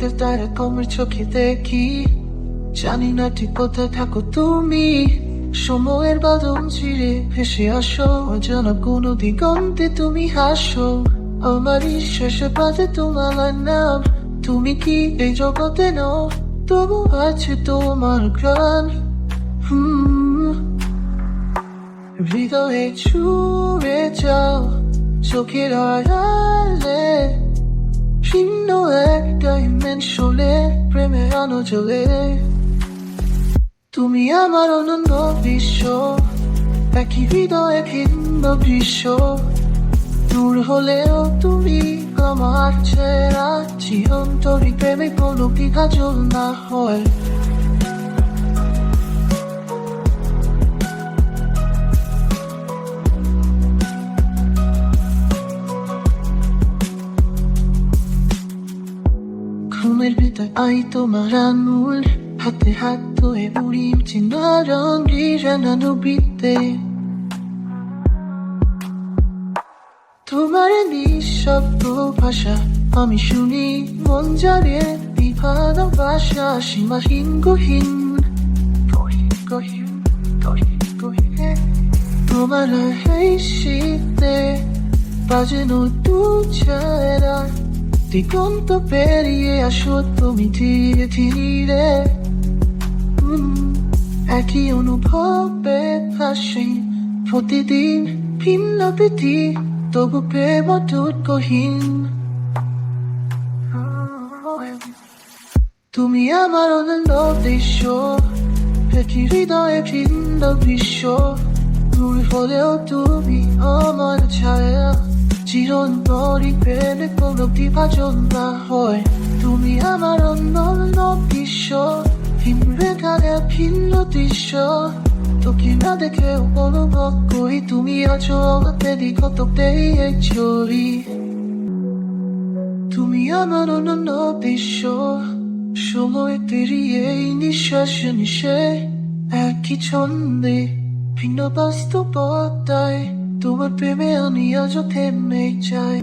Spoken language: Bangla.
রাতের তারা কমের চোখে দেখি, জানি না ঠিক কোথায় থাকো তুমি। সময়ের বাদল চিরে ভেসে আসো, অজানা কোনো দিগন্তে তুমি হাসো। আমার শেষে বাজে তোমার নাম, তুমি কি এই জগতে নও, তবু আছে তোমার গান। হৃদয়ে ছুঁয়ে যাও, চোখের আড়ালে ভিন্ন এক ডাইমেনশনে প্রেমে আনো জ্বলে। তুমি আমার অনন্য বিশ্ব, একই হৃদয়ে ভিন্ন দৃশ্য। দূর হলেও তুমি আমার চেরা, চিরন্তরী প্রেমে কোনো বিভাজন না হয়। ঘুমের ভেতর আই তোমার আঙুল, হাতে হাত ধরে উড়ি চেনা রঙে জানানো বৃত্তে। তোমার নিঃশব্দ ভাষা আমি শুনি, মন জানে ভালোবাসা সীমাহীন গহীন। তোমার এই শীতে বাজেনো দু চেরা, দিগন্ত পেরিয়ে আসো তুমি ধীরে ধীরে। একই অনুভবে হাসি প্রতিদিন, ভিন্ন বিধি তবু প্রেম অটুট গহীন। তুমি আমার অনন্য দৃশ্য, একই হৃদয়ে ভিন্ন বিশ্ব। দূর হলেও তুমি আমার ছায়া, চিরন্তরী প্রেমে কোনো বিভাজন না হয়। তুমি আমার অনন্য বিশ্ব, ভিন্নখানে ভিন্ন দৃশ্য। তোকে না দেখে অনুভব করি তুমি আছো আমাকে দিগন্ততেই এক ছবি। তুমি আমার অনন্য দৃশ্য, সময় পেরিয়ে নিঃশ্বাস নিশে একই ছন্দে ভিন্ন বাস্তবতায়। তোমার প্রেমে আমি আজও থেমে যাই।